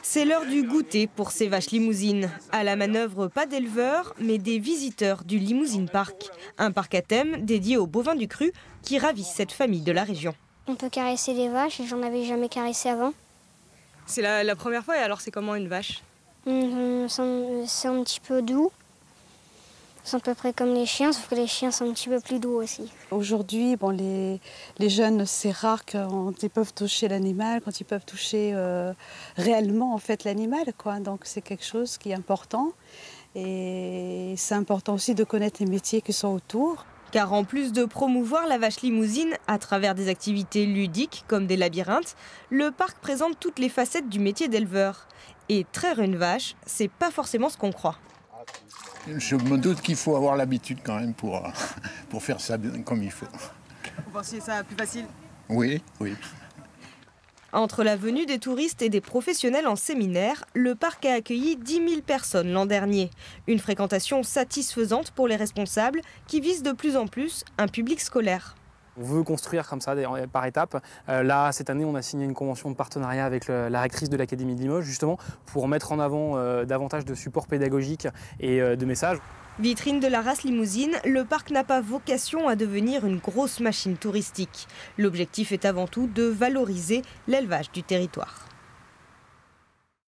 C'est l'heure du goûter pour ces vaches limousines. À la manœuvre, pas d'éleveurs, mais des visiteurs du Limousine Park. Un parc à thème dédié aux bovins du cru qui ravissent cette famille de la région. On peut caresser les vaches, j'en avais jamais caressé avant. C'est la première fois, et alors c'est comment une vache? C'est un petit peu doux. C'est à peu près comme les chiens, sauf que les chiens sont un petit peu plus doux aussi. Aujourd'hui, les jeunes, c'est rare quand ils peuvent toucher l'animal, quand ils peuvent toucher réellement en fait l'animal, quoi. Donc c'est quelque chose qui est important. Et c'est important aussi de connaître les métiers qui sont autour. Car en plus de promouvoir la vache limousine à travers des activités ludiques comme des labyrinthes, le parc présente toutes les facettes du métier d'éleveur. Et traire une vache, c'est pas forcément ce qu'on croit. Je me doute qu'il faut avoir l'habitude quand même pour faire ça comme il faut. Vous pensiez ça plus facile? Oui, oui. Entre la venue des touristes et des professionnels en séminaire, le parc a accueilli 10 000 personnes l'an dernier. Une fréquentation satisfaisante pour les responsables qui visent de plus en plus un public scolaire. On veut construire comme ça par étapes. Là, cette année, on a signé une convention de partenariat avec la rectrice de l'Académie de Limoges, justement, pour mettre en avant davantage de supports pédagogiques et de messages. Vitrine de la race limousine, le parc n'a pas vocation à devenir une grosse machine touristique. L'objectif est avant tout de valoriser l'élevage du territoire.